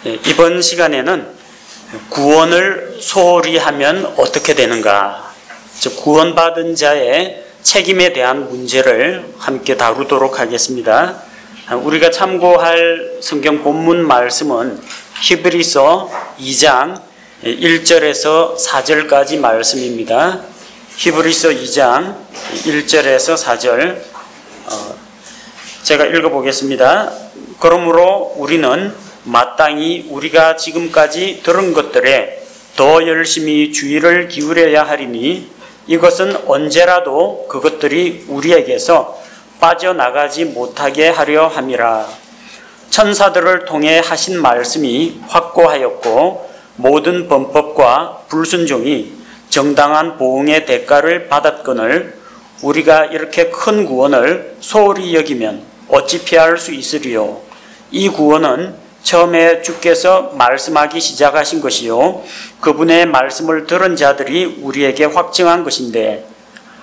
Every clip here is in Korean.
이번 시간에는 구원을 소홀히 하면 어떻게 되는가, 즉 구원받은 자의 책임에 대한 문제를 함께 다루도록 하겠습니다. 우리가 참고할 성경 본문 말씀은 히브리서 2장 1절에서 4절까지 말씀입니다. 히브리서 2장 1절에서 4절 제가 읽어보겠습니다. 그러므로 우리는 마땅히 우리가 지금까지 들은 것들에 더 열심히 주의를 기울여야 하리니 이것은 언제라도 그것들이 우리에게서 빠져나가지 못하게 하려 함이라. 천사들을 통해 하신 말씀이 확고하였고 모든 범법과 불순종이 정당한 보응의 대가를 받았거늘 우리가 이렇게 큰 구원을 소홀히 여기면 어찌 피할 수 있으리요. 이 구원은 처음에 주께서 말씀하기 시작하신 것이요 그분의 말씀을 들은 자들이 우리에게 확증한 것인데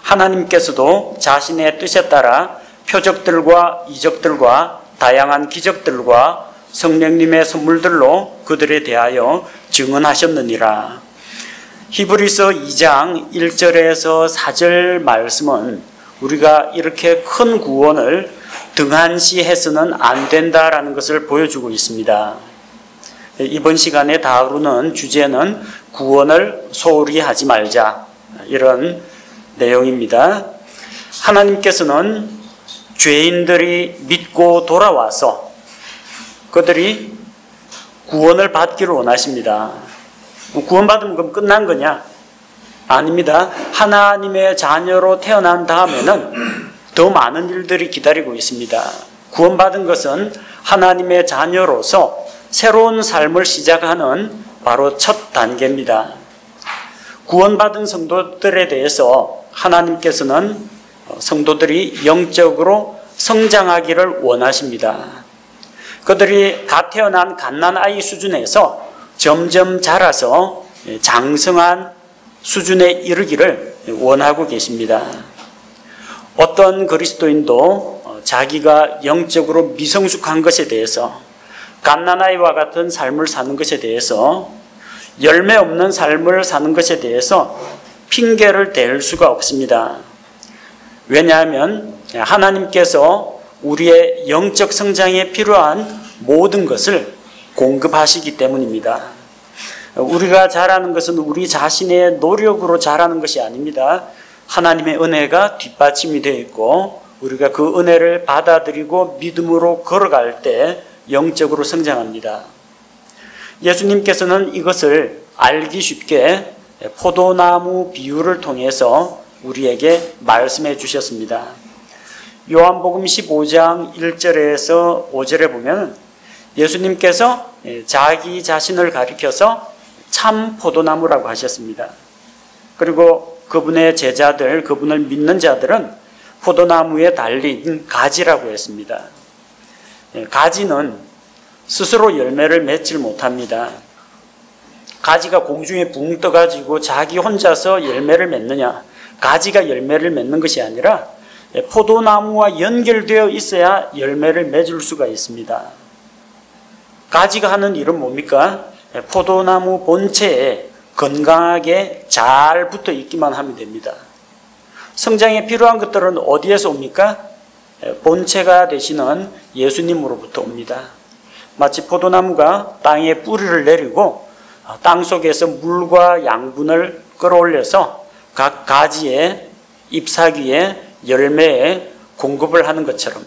하나님께서도 자신의 뜻에 따라 표적들과 이적들과 다양한 기적들과 성령님의 선물들로 그들에 대하여 증언하셨느니라. 히브리서 2장 1절에서 4절 말씀은 우리가 이렇게 큰 구원을 등한시해서는 안 된다라는 것을 보여주고 있습니다. 이번 시간에 다루는 주제는 구원을 소홀히 하지 말자, 이런 내용입니다. 하나님께서는 죄인들이 믿고 돌아와서 그들이 구원을 받기를 원하십니다. 구원받으면 그럼 끝난 거냐? 아닙니다. 하나님의 자녀로 태어난 다음에는 더 많은 일들이 기다리고 있습니다. 구원받은 것은 하나님의 자녀로서 새로운 삶을 시작하는 바로 첫 단계입니다. 구원받은 성도들에 대해서 하나님께서는 성도들이 영적으로 성장하기를 원하십니다. 그들이 갓 태어난 갓난아이 수준에서 점점 자라서 장성한 수준에 이르기를 원하고 계십니다. 어떤 그리스도인도 자기가 영적으로 미성숙한 것에 대해서 갓난아이와 같은 삶을 사는 것에 대해서 열매 없는 삶을 사는 것에 대해서 핑계를 댈 수가 없습니다. 왜냐하면 하나님께서 우리의 영적 성장에 필요한 모든 것을 공급하시기 때문입니다. 우리가 자라는 것은 우리 자신의 노력으로 자라는 것이 아닙니다. 하나님의 은혜가 뒷받침이 되어 있고 우리가 그 은혜를 받아들이고 믿음으로 걸어갈 때 영적으로 성장합니다. 예수님께서는 이것을 알기 쉽게 포도나무 비유를 통해서 우리에게 말씀해 주셨습니다. 요한복음 15장 1절에서 5절에 보면 예수님께서 자기 자신을 가리켜서 참 포도나무라고 하셨습니다. 그리고 그분의 제자들, 그분을 믿는 자들은 포도나무에 달린 가지라고 했습니다. 가지는 스스로 열매를 맺질 못합니다. 가지가 공중에 붕 떠가지고 자기 혼자서 열매를 맺느냐, 가지가 열매를 맺는 것이 아니라 포도나무와 연결되어 있어야 열매를 맺을 수가 있습니다. 가지가 하는 일은 뭡니까? 포도나무 본체에 건강하게 잘 붙어 있기만 하면 됩니다. 성장에 필요한 것들은 어디에서 옵니까? 본체가 되시는 예수님으로부터 옵니다. 마치 포도나무가 땅에 뿌리를 내리고 땅 속에서 물과 양분을 끌어올려서 각 가지에 잎사귀에 열매에 공급을 하는 것처럼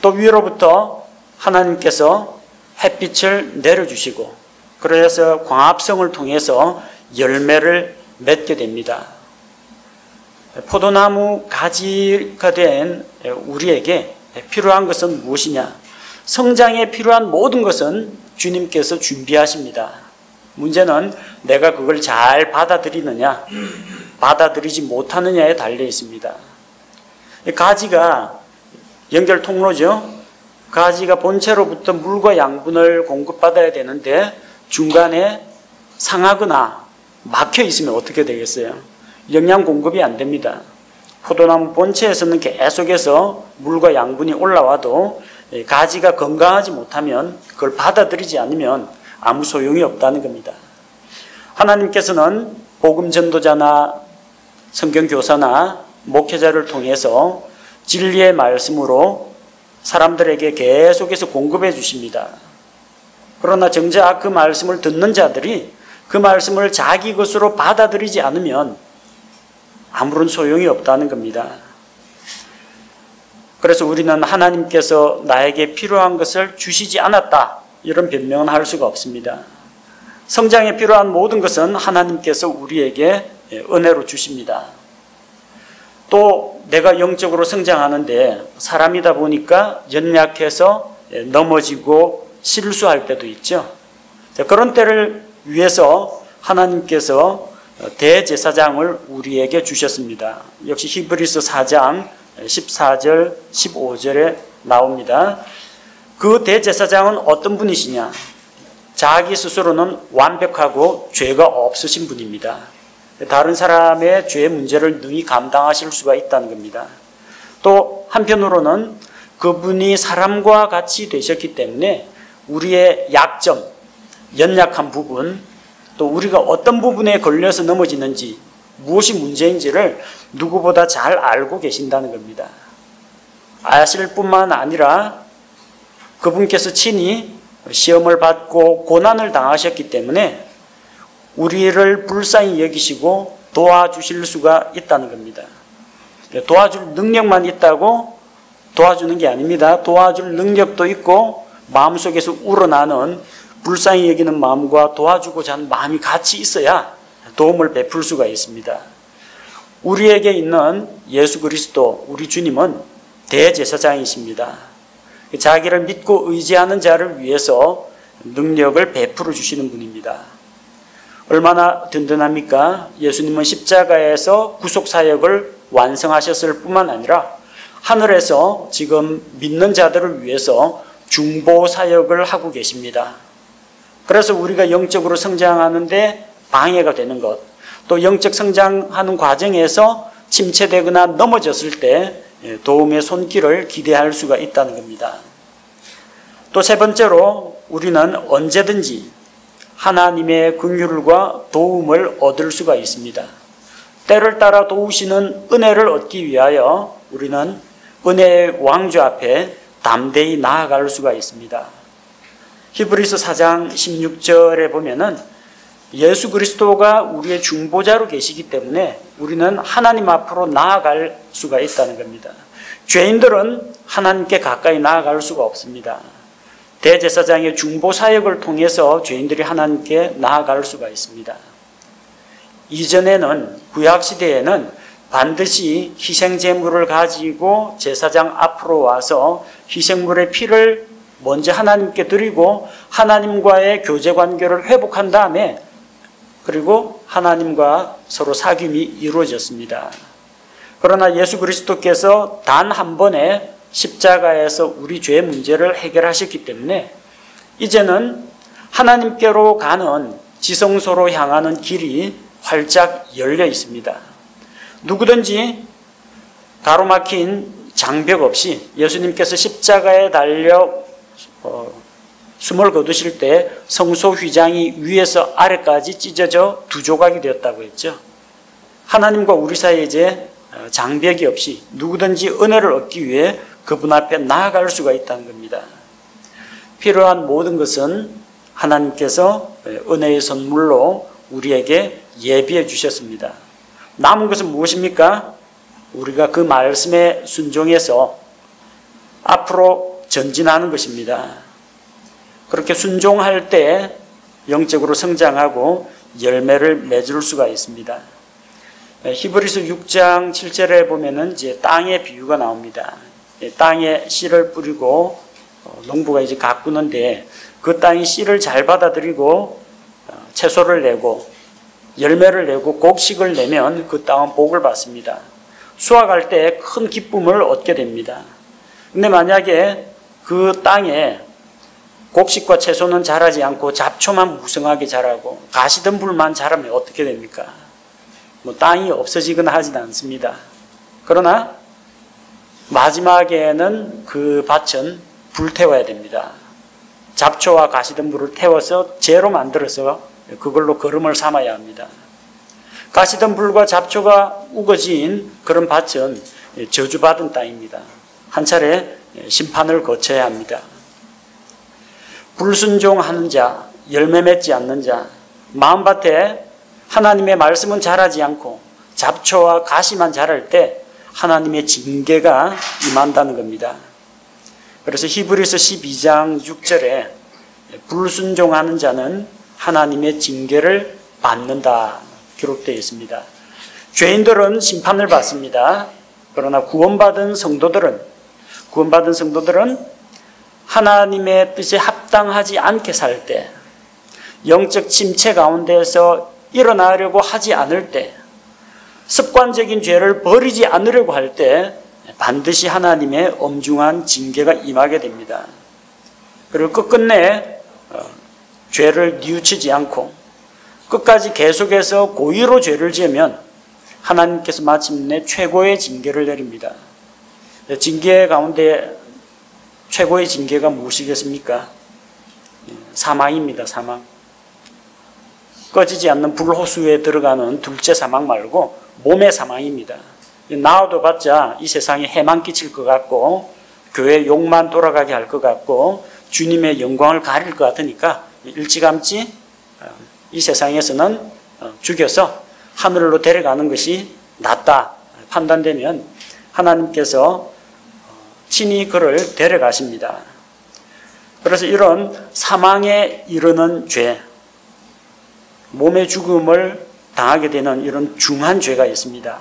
또 위로부터 하나님께서 햇빛을 내려주시고 그래서 광합성을 통해서 열매를 맺게 됩니다. 포도나무 가지가 된 우리에게 필요한 것은 무엇이냐? 성장에 필요한 모든 것은 주님께서 준비하십니다. 문제는 내가 그걸 잘 받아들이느냐, 받아들이지 못하느냐에 달려 있습니다. 가지가 연결 통로죠. 가지가 본체로부터 물과 양분을 공급받아야 되는데 중간에 상하거나 막혀 있으면 어떻게 되겠어요? 영양 공급이 안 됩니다. 포도나무 본체에서는 계속해서 물과 양분이 올라와도 가지가 건강하지 못하면 그걸 받아들이지 않으면 아무 소용이 없다는 겁니다. 하나님께서는 복음 전도자나 성경 교사나 목회자를 통해서 진리의 말씀으로 사람들에게 계속해서 공급해 주십니다. 그러나 정작 그 말씀을 듣는 자들이 그 말씀을 자기 것으로 받아들이지 않으면 아무런 소용이 없다는 겁니다. 그래서 우리는 하나님께서 나에게 필요한 것을 주시지 않았다, 이런 변명은 할 수가 없습니다. 성장에 필요한 모든 것은 하나님께서 우리에게 은혜로 주십니다. 또 내가 영적으로 성장하는데 사람이다 보니까 연약해서 넘어지고 실수할 때도 있죠. 그런 때를 위해서 하나님께서 대제사장을 우리에게 주셨습니다. 역시 히브리서 4장 14절 15절에 나옵니다. 그 대제사장은 어떤 분이시냐? 자기 스스로는 완벽하고 죄가 없으신 분입니다. 다른 사람의 죄 문제를 능히 감당하실 수가 있다는 겁니다. 또 한편으로는 그분이 사람과 같이 되셨기 때문에 우리의 약점, 연약한 부분, 또 우리가 어떤 부분에 걸려서 넘어지는지, 무엇이 문제인지를 누구보다 잘 알고 계신다는 겁니다. 아실 뿐만 아니라 그분께서 친히 시험을 받고 고난을 당하셨기 때문에 우리를 불쌍히 여기시고 도와주실 수가 있다는 겁니다. 도와줄 능력만 있다고 도와주는 게 아닙니다. 도와줄 능력도 있고 마음속에서 우러나는 불쌍히 여기는 마음과 도와주고자 하는 마음이 같이 있어야 도움을 베풀 수가 있습니다. 우리에게 있는 예수 그리스도, 우리 주님은 대제사장이십니다. 자기를 믿고 의지하는 자를 위해서 능력을 베풀어 주시는 분입니다. 얼마나 든든합니까? 예수님은 십자가에서 구속사역을 완성하셨을 뿐만 아니라 하늘에서 지금 믿는 자들을 위해서 중보사역을 하고 계십니다. 그래서 우리가 영적으로 성장하는데 방해가 되는 것, 또 영적 성장하는 과정에서 침체되거나 넘어졌을 때 도움의 손길을 기대할 수가 있다는 겁니다. 또 세 번째로 우리는 언제든지 하나님의 긍휼과 도움을 얻을 수가 있습니다. 때를 따라 도우시는 은혜를 얻기 위하여 우리는 은혜의 왕좌 앞에 담대히 나아갈 수가 있습니다. 히브리서 4장 16절에 보면은 예수 그리스도가 우리의 중보자로 계시기 때문에 우리는 하나님 앞으로 나아갈 수가 있다는 겁니다. 죄인들은 하나님께 가까이 나아갈 수가 없습니다. 대제사장의 중보 사역을 통해서 죄인들이 하나님께 나아갈 수가 있습니다. 이전에는, 구약시대에는 반드시 희생제물을 가지고 제사장 앞으로 와서 희생물의 피를 먼저 하나님께 드리고 하나님과의 교제 관계를 회복한 다음에 그리고 하나님과 서로 사귐이 이루어졌습니다. 그러나 예수 그리스도께서 단 한 번에 십자가에서 우리 죄의 문제를 해결하셨기 때문에 이제는 하나님께로 가는 지성소로 향하는 길이 활짝 열려 있습니다. 누구든지 가로막힌 장벽 없이 예수님께서 십자가에 달려 숨을 거두실 때 성소 휘장이 위에서 아래까지 찢어져 두 조각이 되었다고 했죠. 하나님과 우리 사이에 이제 장벽이 없이 누구든지 은혜를 얻기 위해 그분 앞에 나아갈 수가 있다는 겁니다. 필요한 모든 것은 하나님께서 은혜의 선물로 우리에게 예비해 주셨습니다. 남은 것은 무엇입니까? 우리가 그 말씀에 순종해서 앞으로 전진하는 것입니다. 그렇게 순종할 때 영적으로 성장하고 열매를 맺을 수가 있습니다. 히브리서 6장 7절에 보면은 이제 땅의 비유가 나옵니다. 땅에 씨를 뿌리고 농부가 이제 가꾸는데 그 땅이 씨를 잘 받아들이고 채소를 내고 열매를 내고 곡식을 내면 그 땅은 복을 받습니다. 수확할 때 큰 기쁨을 얻게 됩니다. 근데 만약에 그 땅에 곡식과 채소는 자라지 않고 잡초만 무성하게 자라고 가시덤불만 자라면 어떻게 됩니까? 땅이 없어지거나 하진 않습니다. 그러나 마지막에는 그 밭은 불태워야 됩니다. 잡초와 가시덤불을 태워서 재로 만들어서 그걸로 거름을 삼아야 합니다. 가시덤불과 잡초가 우거진 그런 밭은 저주받은 땅입니다. 한 차례 심판을 거쳐야 합니다. 불순종하는 자, 열매 맺지 않는 자, 마음밭에 하나님의 말씀은 자라지 않고 잡초와 가시만 자랄 때 하나님의 징계가 임한다는 겁니다. 그래서 히브리서 12장 6절에 불순종하는 자는 하나님의 징계를 받는다 기록되어 있습니다. 죄인들은 심판을 받습니다. 그러나 구원받은 성도들은 하나님의 뜻에 합당하지 않게 살 때, 영적 침체 가운데서 일어나려고 하지 않을 때, 습관적인 죄를 버리지 않으려고 할 때 반드시 하나님의 엄중한 징계가 임하게 됩니다. 그리고 끝끝내 죄를 뉘우치지 않고 끝까지 계속해서 고의로 죄를 지으면 하나님께서 마침내 최고의 징계를 내립니다. 징계 가운데 최고의 징계가 무엇이겠습니까? 사망입니다. 사망. 꺼지지 않는 불호수에 들어가는 둘째 사망 말고 몸의 사망입니다. 나와도 봤자 이 세상에 해만 끼칠 것 같고 교회 욕만 돌아가게 할 것 같고 주님의 영광을 가릴 것 같으니까 일찌감치 이 세상에서는 죽여서 하늘로 데려가는 것이 낫다 판단되면 하나님께서 친히 그를 데려가십니다. 그래서 이런 사망에 이르는 죄, 몸의 죽음을 당하게 되는 이런 중한 죄가 있습니다.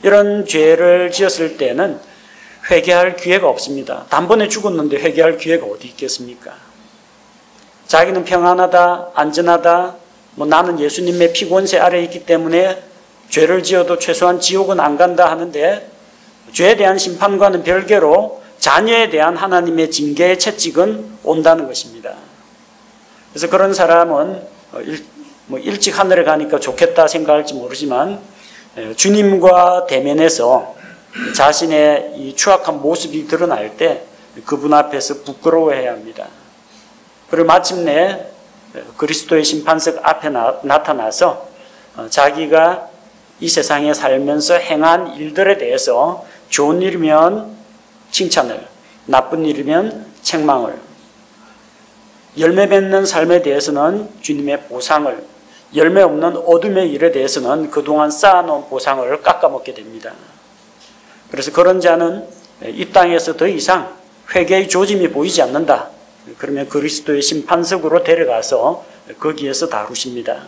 이런 죄를 지었을 때는 회개할 기회가 없습니다. 단번에 죽었는데 회개할 기회가 어디 있겠습니까? 자기는 평안하다, 안전하다, 나는 예수님의 피권세 아래에 있기 때문에 죄를 지어도 최소한 지옥은 안 간다 하는데 죄에 대한 심판과는 별개로 자녀에 대한 하나님의 징계의 채찍은 온다는 것입니다. 그래서 그런 사람은 일찍 하늘에 가니까 좋겠다 생각할지 모르지만 주님과 대면해서 자신의 이 추악한 모습이 드러날 때 그분 앞에서 부끄러워해야 합니다. 그리고 마침내 그리스도의 심판석 앞에 나타나서 자기가 이 세상에 살면서 행한 일들에 대해서 좋은 일이면 칭찬을, 나쁜 일이면 책망을, 열매 맺는 삶에 대해서는 주님의 보상을, 열매 없는 어둠의 일에 대해서는 그동안 쌓아놓은 보상을 깎아먹게 됩니다. 그래서 그런 자는 이 땅에서 더 이상 회개의 조짐이 보이지 않는다. 그러면 그리스도의 심판석으로 데려가서 거기에서 다루십니다.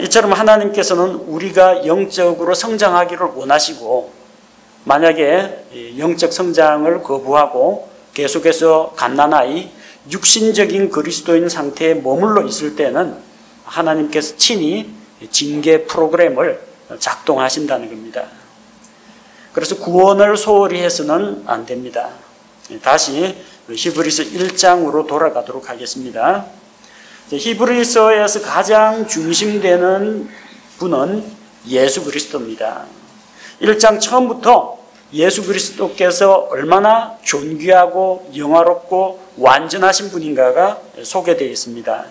이처럼 하나님께서는 우리가 영적으로 성장하기를 원하시고 만약에 영적 성장을 거부하고 계속해서 갓난아이 육신적인 그리스도인 상태에 머물러 있을 때는 하나님께서 친히 징계 프로그램을 작동하신다는 겁니다. 그래서 구원을 소홀히 해서는 안 됩니다. 다시 히브리서 1장으로 돌아가도록 하겠습니다. 히브리서에서 가장 중심되는 분은 예수 그리스도입니다. 1장 처음부터 예수 그리스도께서 얼마나 존귀하고 영화롭고 완전하신 분인가가 소개되어 있습니다.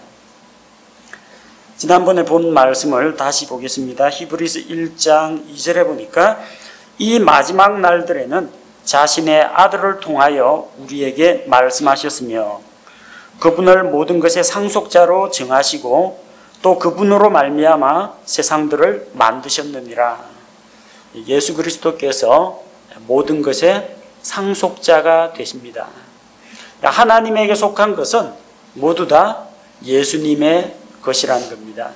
지난번에 본 말씀을 다시 보겠습니다. 히브리서 1장 2절에 보니까 이 마지막 날들에는 자신의 아들을 통하여 우리에게 말씀하셨으며 그분을 모든 것의 상속자로 정하시고 또 그분으로 말미암아 세상들을 만드셨느니라. 예수 그리스도께서 모든 것의 상속자가 되십니다. 하나님에게 속한 것은 모두 다 예수님의 것이라는 겁니다.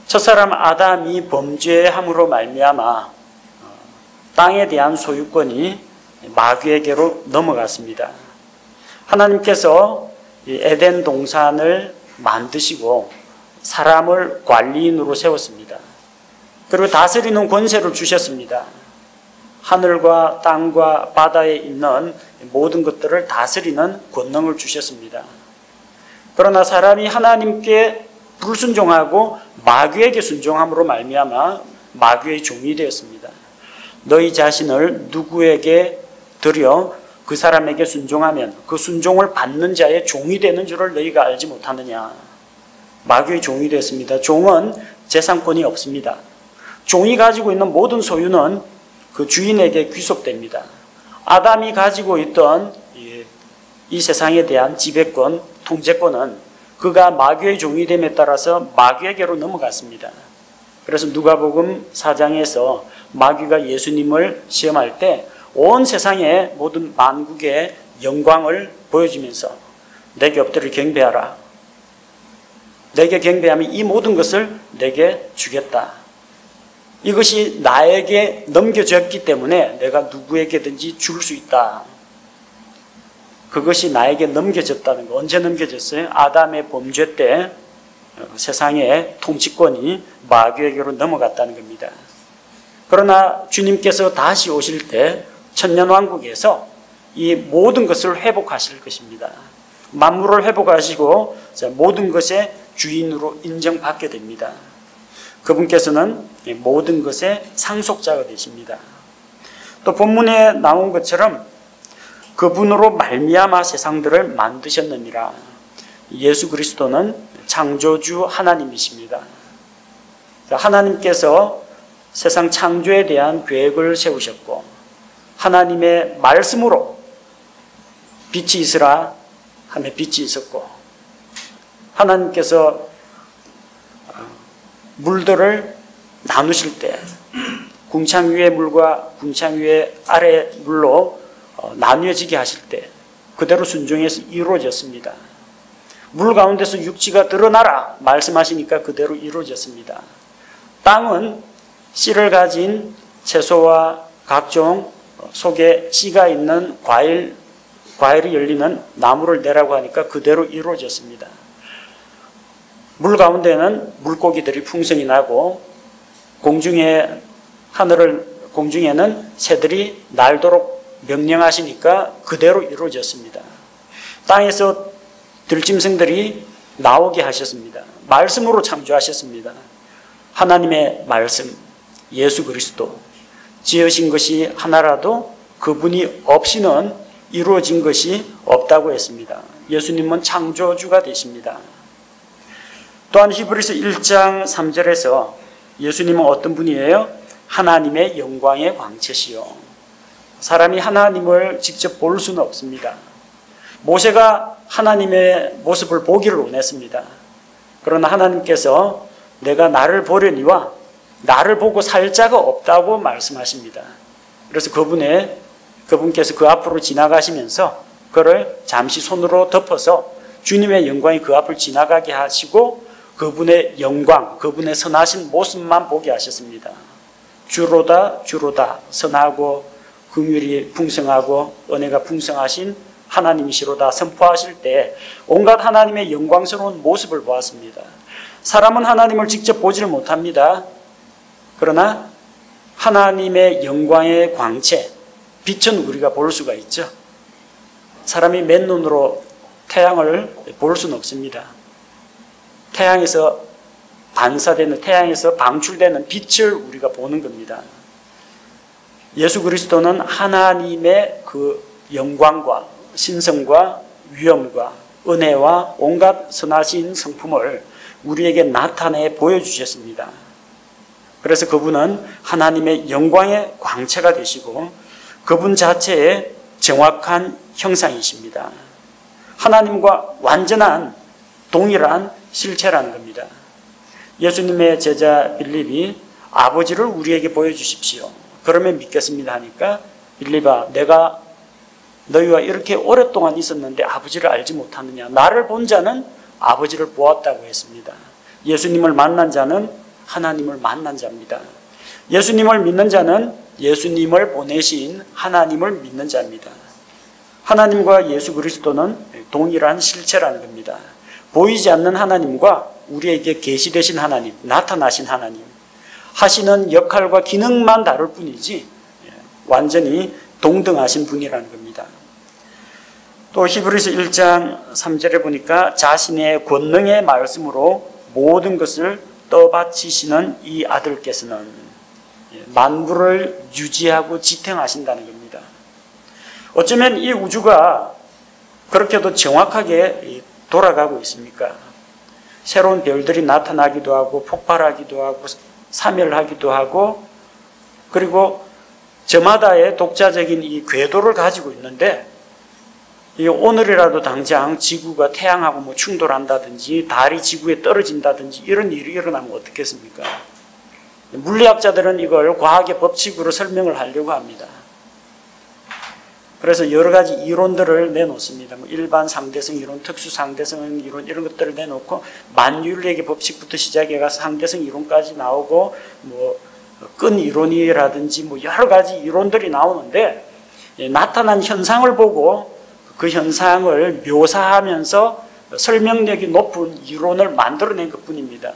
첫사람 아담이 범죄함으로 말미암아 땅에 대한 소유권이 마귀에게로 넘어갔습니다. 하나님께서 에덴 동산을 만드시고 사람을 관리인으로 세웠습니다. 그리고 다스리는 권세를 주셨습니다. 하늘과 땅과 바다에 있는 모든 것들을 다스리는 권능을 주셨습니다. 그러나 사람이 하나님께 불순종하고 마귀에게 순종함으로 말미암아 마귀의 종이 되었습니다. 너희 자신을 누구에게 들여 그 사람에게 순종하면 그 순종을 받는 자의 종이 되는 줄을 너희가 알지 못하느냐. 마귀의 종이 됐습니다. 종은 재산권이 없습니다. 종이 가지고 있는 모든 소유는 그 주인에게 귀속됩니다. 아담이 가지고 있던 이 세상에 대한 지배권, 통제권은 그가 마귀의 종이 됨에 따라서 마귀에게로 넘어갔습니다. 그래서 누가복음 4장에서 마귀가 예수님을 시험할 때 온 세상의 모든 만국의 영광을 보여주면서 내게 엎드려 경배하라. 내게 경배하면 이 모든 것을 내게 주겠다. 이것이 나에게 넘겨졌기 때문에 내가 누구에게든지 줄 수 있다. 그것이 나에게 넘겨졌다는 거. 언제 넘겨졌어요? 아담의 범죄 때 세상의 통치권이 마귀에게로 넘어갔다는 겁니다. 그러나 주님께서 다시 오실 때 천년왕국에서 이 모든 것을 회복하실 것입니다. 만물을 회복하시고 모든 것의 주인으로 인정받게 됩니다. 그분께서는 모든 것의 상속자가 되십니다. 또 본문에 나온 것처럼 그분으로 말미암아 세상들을 만드셨느니라. 예수 그리스도는 창조주 하나님이십니다. 하나님께서 세상 창조에 대한 계획을 세우셨고 하나님의 말씀으로 빛이 있으라 하며 빛이 있었고 하나님께서 물들을 나누실 때 궁창 위의 물과 궁창 위의 아래 물로 나뉘어지게 하실 때 그대로 순종해서 이루어졌습니다. 물 가운데서 육지가 드러나라 말씀하시니까 그대로 이루어졌습니다. 땅은 씨를 가진 채소와 각종 속에 씨가 있는 과일이 열리는 나무를 내라고 하니까 그대로 이루어졌습니다. 물 가운데는 물고기들이 풍성히 나고 공중에는 새들이 날도록 명령하시니까 그대로 이루어졌습니다. 땅에서 들짐승들이 나오게 하셨습니다. 말씀으로 창조하셨습니다. 하나님의 말씀, 예수 그리스도 지으신 것이 하나라도 그분이 없이는 이루어진 것이 없다고 했습니다. 예수님은 창조주가 되십니다. 또한 히브리서 1장 3절에서 예수님은 어떤 분이에요? 하나님의 영광의 광채시요. 사람이 하나님을 직접 볼 수는 없습니다. 모세가 하나님의 모습을 보기를 원했습니다. 그러나 하나님께서 내가 나를 보려니와 나를 보고 살 자가 없다고 말씀하십니다. 그래서 그분께서 그 앞으로 지나가시면서 그를 잠시 손으로 덮어서 주님의 영광이 그 앞을 지나가게 하시고 그분의 영광, 그분의 선하신 모습만 보게 하셨습니다. 주로다 주로다 선하고 긍휼이 풍성하고 은혜가 풍성하신 하나님이시로다 선포하실 때 온갖 하나님의 영광스러운 모습을 보았습니다. 사람은 하나님을 직접 보지를 못합니다. 그러나 하나님의 영광의 광채, 빛은 우리가 볼 수가 있죠. 사람이 맨눈으로 태양을 볼 수는 없습니다. 태양에서 방출되는 빛을 우리가 보는 겁니다. 예수 그리스도는 하나님의 그 영광과 신성과 위엄과 은혜와 온갖 선하신 성품을 우리에게 나타내 보여주셨습니다. 그래서 그분은 하나님의 영광의 광채가 되시고 그분 자체의 정확한 형상이십니다. 하나님과 완전한 동일한 실체라는 겁니다. 예수님의 제자 빌립이 아버지를 우리에게 보여주십시오. 그러면 믿겠습니다 하니까 빌립아 내가 너희와 이렇게 오랫동안 있었는데 아버지를 알지 못하느냐. 나를 본 자는 아버지를 보았다고 했습니다. 예수님을 만난 자는 하나님을 만난 자입니다. 예수님을 믿는 자는 예수님을 보내신 하나님을 믿는 자입니다. 하나님과 예수 그리스도는 동일한 실체라는 겁니다. 보이지 않는 하나님과 우리에게 계시되신 하나님, 나타나신 하나님, 하시는 역할과 기능만 다를 뿐이지 완전히 동등하신 분이라는 겁니다. 또 히브리서 1장 3절에 보니까 자신의 권능의 말씀으로 모든 것을 떠받치시는 이 아들께서는 만물을 유지하고 지탱하신다는 겁니다. 어쩌면 이 우주가 그렇게도 정확하게 돌아가고 있습니까? 새로운 별들이 나타나기도 하고 폭발하기도 하고 사멸하기도 하고, 그리고 저마다의 독자적인 이 궤도를 가지고 있는데, 이 오늘이라도 당장 지구가 태양하고 뭐 충돌한다든지 달이 지구에 떨어진다든지 이런 일이 일어나면 어떻겠습니까? 물리학자들은 이걸 과학의 법칙으로 설명을 하려고 합니다. 그래서 여러 가지 이론들을 내놓습니다. 뭐 일반 상대성 이론, 특수 상대성 이론 이런 것들을 내놓고 만유인력의 법칙부터 시작해서 상대성 이론까지 나오고 뭐 끈 이론이라든지 뭐 여러 가지 이론들이 나오는데, 나타난 현상을 보고 그 현상을 묘사하면서 설명력이 높은 이론을 만들어낸 것뿐입니다.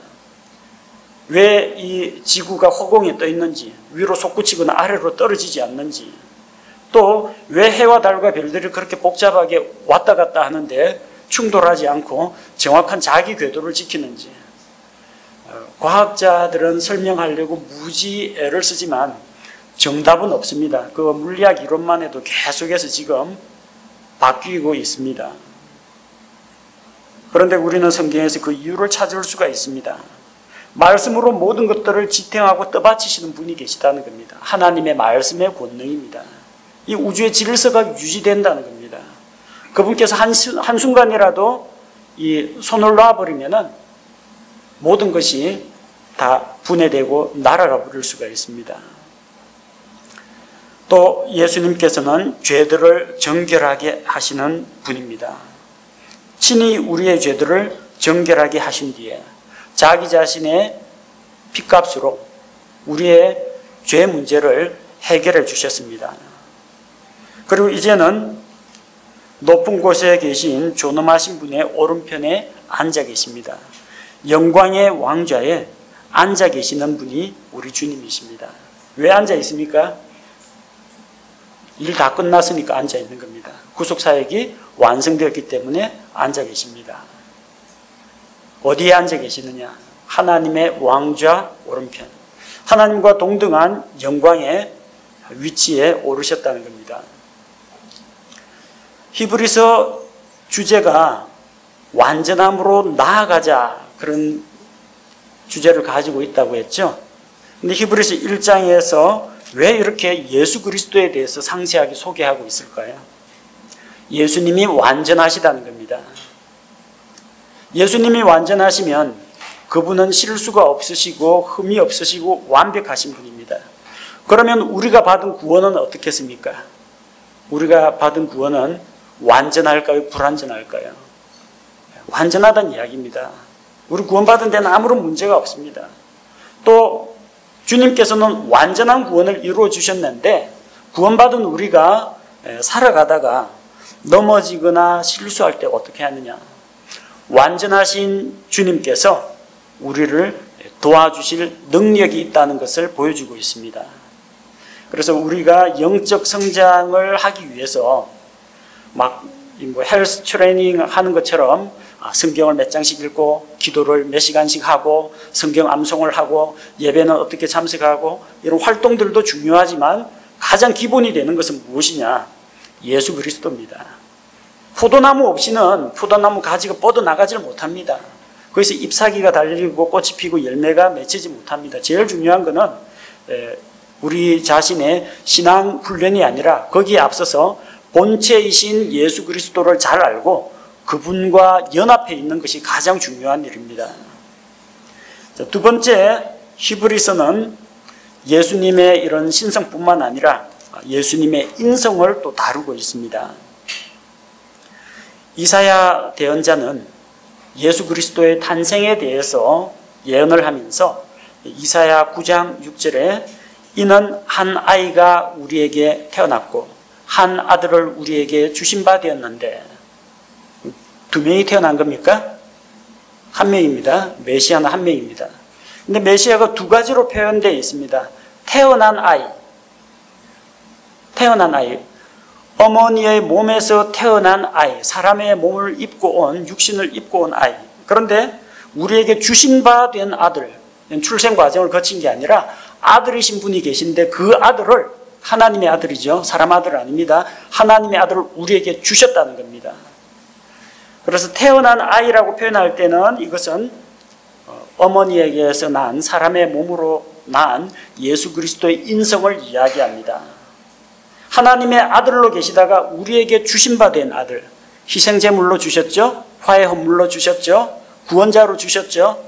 왜 이 지구가 허공에 떠 있는지, 위로 솟구치거나 아래로 떨어지지 않는지, 또 왜 해와 달과 별들이 그렇게 복잡하게 왔다 갔다 하는데 충돌하지 않고 정확한 자기 궤도를 지키는지, 과학자들은 설명하려고 무지 애를 쓰지만 정답은 없습니다. 그 물리학 이론만 해도 계속해서 지금 바뀌고 있습니다. 그런데 우리는 성경에서 그 이유를 찾을 수가 있습니다. 말씀으로 모든 것들을 지탱하고 떠받치시는 분이 계시다는 겁니다. 하나님의 말씀의 권능입니다. 이 우주의 질서가 유지된다는 겁니다. 그분께서 한순간이라도 이 손을 놔버리면은 모든 것이 다 분해되고 날아가 버릴 수가 있습니다. 또 예수님께서는 죄들을 정결하게 하시는 분입니다. 친히 우리의 죄들을 정결하게 하신 뒤에 자기 자신의 피값으로 우리의 죄 문제를 해결해 주셨습니다. 그리고 이제는 높은 곳에 계신 존엄하신 분의 오른편에 앉아 계십니다. 영광의 왕좌에 앉아 계시는 분이 우리 주님이십니다. 왜 앉아 있습니까? 일 다 끝났으니까 앉아 있는 겁니다. 구속사역이 완성되었기 때문에 앉아 계십니다. 어디에 앉아 계시느냐? 하나님의 왕좌 오른편. 하나님과 동등한 영광의 위치에 오르셨다는 겁니다. 히브리서 주제가 완전함으로 나아가자, 그런 주제를 가지고 있다고 했죠. 근데 히브리서 1장에서 왜 이렇게 예수 그리스도에 대해서 상세하게 소개하고 있을까요? 예수님이 완전하시다는 겁니다. 예수님이 완전하시면 그분은 실수가 없으시고 흠이 없으시고 완벽하신 분입니다. 그러면 우리가 받은 구원은 어떻겠습니까? 우리가 받은 구원은 완전할까요? 불완전할까요? 완전하다는 이야기입니다. 우리 구원받은 데는 아무런 문제가 없습니다. 또 주님께서는 완전한 구원을 이루어 주셨는데, 구원받은 우리가 살아가다가 넘어지거나 실수할 때 어떻게 하느냐? 완전하신 주님께서 우리를 도와주실 능력이 있다는 것을 보여주고 있습니다. 그래서 우리가 영적 성장을 하기 위해서 막 헬스 트레이닝 하는 것처럼 성경을 몇 장씩 읽고 기도를 몇 시간씩 하고 성경 암송을 하고 예배는 어떻게 참석하고 이런 활동들도 중요하지만 가장 기본이 되는 것은 무엇이냐? 예수 그리스도입니다. 포도나무 없이는 포도나무 가지가 뻗어나가지를 못합니다. 거기서 잎사귀가 달리고 꽃이 피고 열매가 맺히지 못합니다. 제일 중요한 것은 우리 자신의 신앙 훈련이 아니라 거기에 앞서서 본체이신 예수 그리스도를 잘 알고 그분과 연합해 있는 것이 가장 중요한 일입니다. 두 번째, 히브리서는 예수님의 이런 신성뿐만 아니라 예수님의 인성을 또 다루고 있습니다. 이사야 대언자는 예수 그리스도의 탄생에 대해서 예언을 하면서 이사야 9장 6절에 이는 한 아이가 우리에게 태어났고 한 아들을 우리에게 주신 바 되었는데, 두 명이 태어난 겁니까? 한 명입니다. 메시아는 한 명입니다. 근데 메시아가 두 가지로 표현되어 있습니다. 태어난 아이. 어머니의 몸에서 태어난 아이. 사람의 몸을 입고 온, 육신을 입고 온 아이. 그런데 우리에게 주신 바 된 아들. 출생 과정을 거친 게 아니라 아들이신 분이 계신데 그 아들을 하나님의 아들이죠. 사람 아들 아닙니다. 하나님의 아들을 우리에게 주셨다는 겁니다. 그래서 태어난 아이라고 표현할 때는 이것은 어머니에게서 난 사람의 몸으로 난 예수 그리스도의 인성을 이야기합니다. 하나님의 아들로 계시다가 우리에게 주신 바 된 아들, 희생제물로 주셨죠. 화해 헌물로 주셨죠. 구원자로 주셨죠.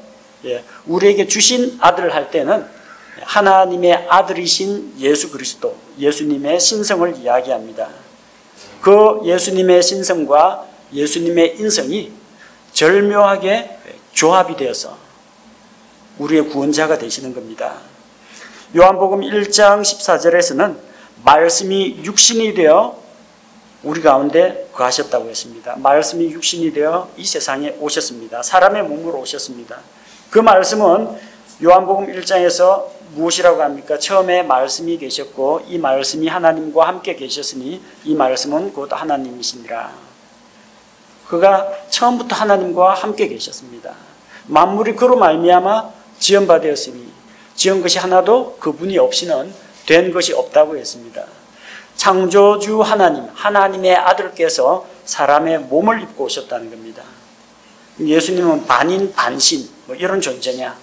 우리에게 주신 아들 할 때는 하나님의 아들이신 예수 그리스도, 예수님의 신성을 이야기합니다. 그 예수님의 신성과 예수님의 인성이 절묘하게 조합이 되어서 우리의 구원자가 되시는 겁니다. 요한복음 1장 14절에서는 말씀이 육신이 되어 우리 가운데 거하셨다고 했습니다. 말씀이 육신이 되어 이 세상에 오셨습니다. 사람의 몸으로 오셨습니다. 그 말씀은 요한복음 1장에서 무엇이라고 합니까? 처음에 말씀이 계셨고 이 말씀이 하나님과 함께 계셨으니 이 말씀은 곧 하나님이시니라. 그가 처음부터 하나님과 함께 계셨습니다. 만물이 그로 말미암아 지은 바 되었으니 지은 것이 하나도 그분이 없이는 된 것이 없다고 했습니다. 창조주 하나님, 하나님의 아들께서 사람의 몸을 입고 오셨다는 겁니다. 예수님은 반인 반신 이런 존재냐?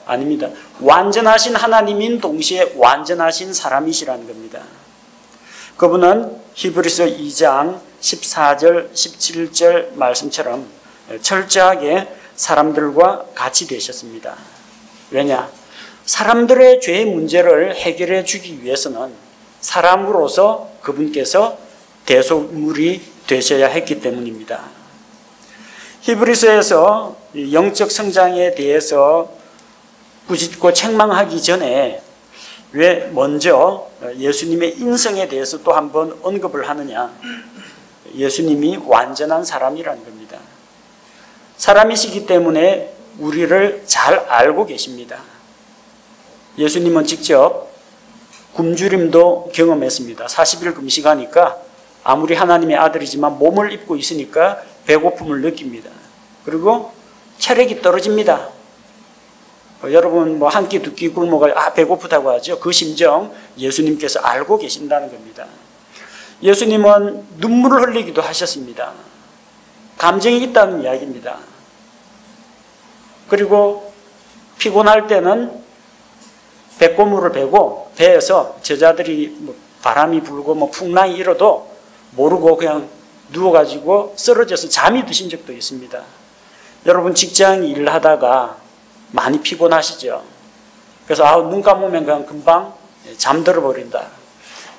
아닙니다. 완전하신 하나님인 동시에 완전하신 사람이시라는 겁니다. 그분은 히브리서 2장 14절 17절 말씀처럼 철저하게 사람들과 같이 되셨습니다. 왜냐? 사람들의 죄의 문제를 해결해 주기 위해서는 사람으로서 그분께서 대속물이 되셔야 했기 때문입니다. 히브리서에서 영적 성장에 대해서 꾸짖고 책망하기 전에 왜 먼저 예수님의 인성에 대해서 또 한번 언급을 하느냐? 예수님이 완전한 사람이라는 겁니다. 사람이시기 때문에 우리를 잘 알고 계십니다. 예수님은 직접 굶주림도 경험했습니다. 40일 금식하니까 아무리 하나님의 아들이지만 몸을 입고 있으니까 배고픔을 느낍니다. 그리고 체력이 떨어집니다. 여러분 뭐 한 끼 두 끼 굶어가 배고프다고 하죠. 그 심정 예수님께서 알고 계신다는 겁니다. 예수님은 눈물을 흘리기도 하셨습니다. 감정이 있다는 이야기입니다. 그리고 피곤할 때는 배꼽물을 베고 배에서 제자들이 바람이 불고 풍랑이 일어도 모르고 그냥 누워가지고 쓰러져서 잠이 드신 적도 있습니다. 여러분 직장 일하다가 많이 피곤하시죠? 그래서 눈 감으면 그냥 금방 잠들어 버린다.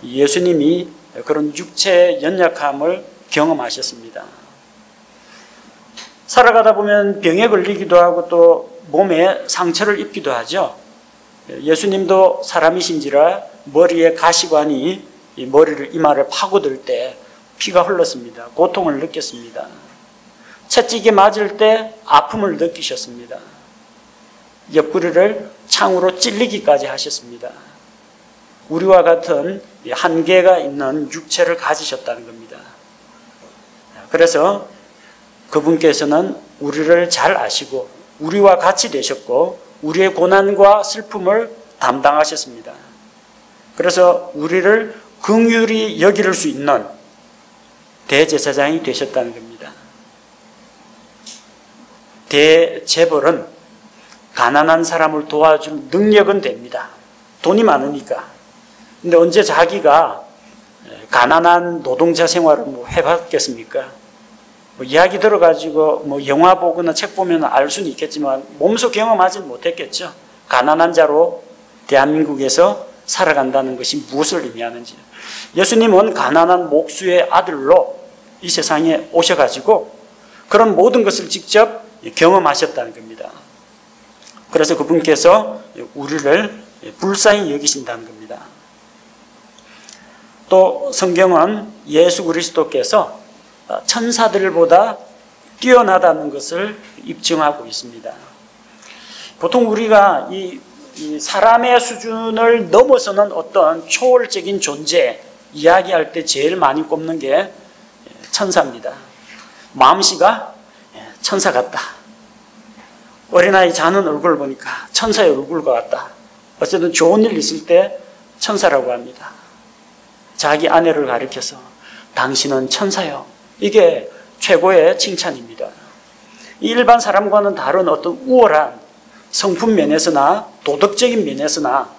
예수님이 그런 육체의 연약함을 경험하셨습니다. 살아가다 보면 병에 걸리기도 하고 또 몸에 상처를 입기도 하죠. 예수님도 사람이신지라 머리에 가시관이 이마를 파고들 때 피가 흘렀습니다. 고통을 느꼈습니다. 채찍에 맞을 때 아픔을 느끼셨습니다. 옆구리를 창으로 찔리기까지 하셨습니다. 우리와 같은 한계가 있는 육체를 가지셨다는 겁니다. 그래서 그분께서는 우리를 잘 아시고 우리와 같이 되셨고 우리의 고난과 슬픔을 담당하셨습니다. 그래서 우리를 긍휼히 여길 수 있는 대제사장이 되셨다는 겁니다. 대제벌은 가난한 사람을 도와줄 능력은 됩니다. 돈이 많으니까. 근데 언제 자기가 가난한 노동자 생활을 해봤겠습니까? 이야기 들어가지고 영화 보거나 책 보면 알 수는 있겠지만 몸소 경험하지는 못했겠죠. 가난한 자로 대한민국에서 살아간다는 것이 무엇을 의미하는지. 예수님은 가난한 목수의 아들로 이 세상에 오셔가지고 그런 모든 것을 직접 경험하셨다는 겁니다. 그래서 그분께서 우리를 불쌍히 여기신다는 겁니다. 또 성경은 예수 그리스도께서 천사들보다 뛰어나다는 것을 입증하고 있습니다. 보통 우리가 이 사람의 수준을 넘어서는 어떤 초월적인 존재 이야기할 때 제일 많이 꼽는 게 천사입니다. 마음씨가 천사 같다. 어린아이 자는 얼굴을 보니까 천사의 얼굴과 같다. 어쨌든 좋은 일 있을 때 천사라고 합니다. 자기 아내를 가리켜서 당신은 천사요. 이게 최고의 칭찬입니다. 일반 사람과는 다른 어떤 우월한 성품 면에서나 도덕적인 면에서나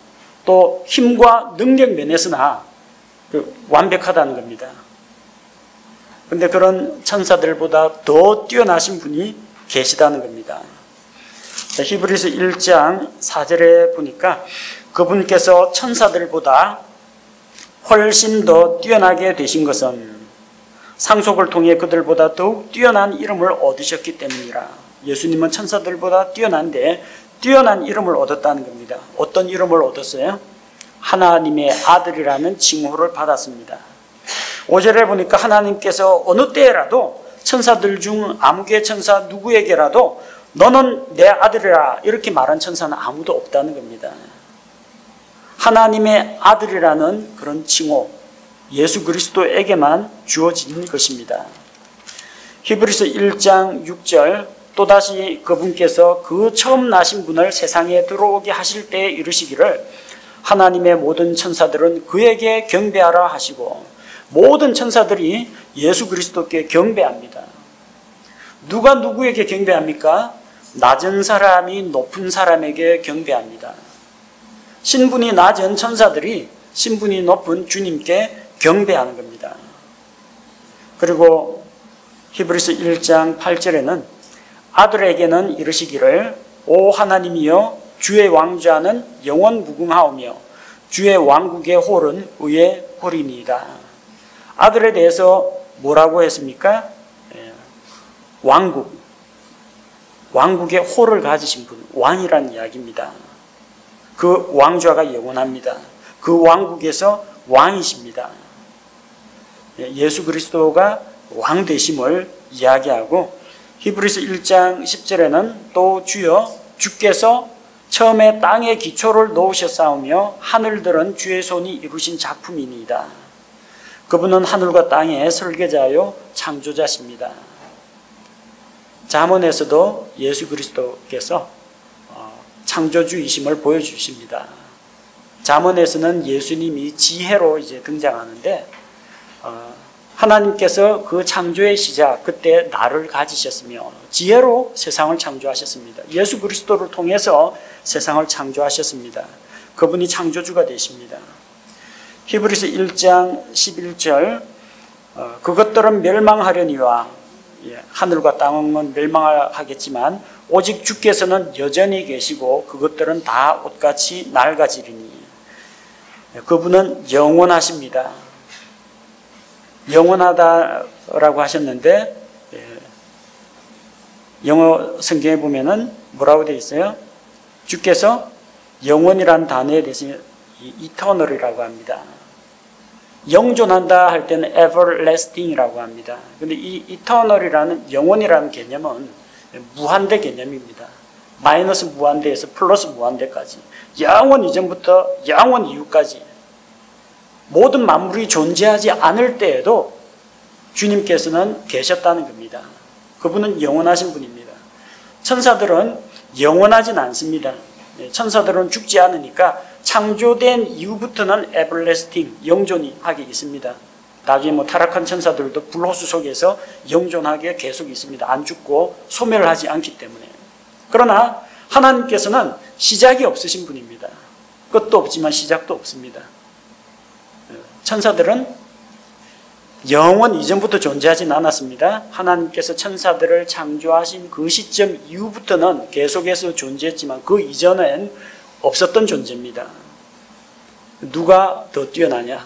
또 힘과 능력 면에서나 완벽하다는 겁니다. 그런데 그런 천사들보다 더 뛰어나신 분이 계시다는 겁니다. 히브리서 1장 4절에 보니까 그분께서 천사들보다 훨씬 더 뛰어나게 되신 것은 상속을 통해 그들보다 더욱 뛰어난 이름을 얻으셨기 때문이라. 예수님은 천사들보다 뛰어난데 뛰어난 이름을 얻었다는 겁니다. 어떤 이름을 얻었어요? 하나님의 아들이라는 칭호를 받았습니다. 5절에 보니까 하나님께서 어느 때라도 천사들 중 아무개 천사 누구에게라도 너는 내 아들이라 이렇게 말한 천사는 아무도 없다는 겁니다. 하나님의 아들이라는 그런 칭호, 예수 그리스도에게만 주어진 것입니다. 히브리서 1장 6절 또다시 그분께서 그 처음 나신 분을 세상에 들어오게 하실 때에 이르시기를 하나님의 모든 천사들은 그에게 경배하라 하시고 모든 천사들이 예수 그리스도께 경배합니다. 누가 누구에게 경배합니까? 낮은 사람이 높은 사람에게 경배합니다. 신분이 낮은 천사들이 신분이 높은 주님께 경배하는 겁니다. 그리고 히브리서 1장 8절에는 아들에게는 이르시기를 오 하나님이여 주의 왕좌는 영원 무궁하오며 주의 왕국의 홀은 의의 홀이니이다. 아들에 대해서 뭐라고 했습니까? 왕국의 홀을 가지신 분, 왕이란 이야기입니다. 그 왕좌가 영원합니다. 그 왕국에서 왕이십니다. 예수 그리스도가 왕 되심을 이야기하고 히브리서 1장 10절에는 또 주여 주께서 처음에 땅에 기초를 놓으셨사오며 하늘들은 주의 손이 이루신 작품이니이다. 그분은 하늘과 땅의 설계자요 창조자십니다. 잠언에서도 예수 그리스도께서 창조주이심을 보여주십니다. 잠언에서는 예수님이 지혜로 이제 등장하는데 하나님께서 그 창조의 시작 그때 나를 가지셨으며 지혜로 세상을 창조하셨습니다. 예수 그리스도를 통해서 세상을 창조하셨습니다. 그분이 창조주가 되십니다. 히브리서 1장 11절 그것들은 멸망하려니와 하늘과 땅은 멸망하겠지만 오직 주께서는 여전히 계시고 그것들은 다 옷같이 낡아지리니 그분은 영원하십니다. 영원하다라고 하셨는데 영어 성경에 보면은 뭐라고 되어 있어요? 주께서 영원이라는 단어에 대해서 eternal이라고 합니다. 영존한다 할 때는 everlasting이라고 합니다. 그런데 이 eternal이라는 영원이라는 개념은 무한대 개념입니다. 마이너스 무한대에서 플러스 무한대까지 영원 이전부터 영원 이후까지 모든 만물이 존재하지 않을 때에도 주님께서는 계셨다는 겁니다. 그분은 영원하신 분입니다. 천사들은 영원하진 않습니다. 천사들은 죽지 않으니까 창조된 이후부터는 everlasting, 영존이 하게 있습니다. 나중에 타락한 천사들도 불호수 속에서 영존하게 계속 있습니다. 안 죽고 소멸하지 않기 때문에. 그러나 하나님께서는 시작이 없으신 분입니다. 끝도 없지만 시작도 없습니다. 천사들은 영원 이전부터 존재하진 않았습니다. 하나님께서 천사들을 창조하신 그 시점 이후부터는 계속해서 존재했지만 그 이전엔 없었던 존재입니다. 누가 더 뛰어나냐?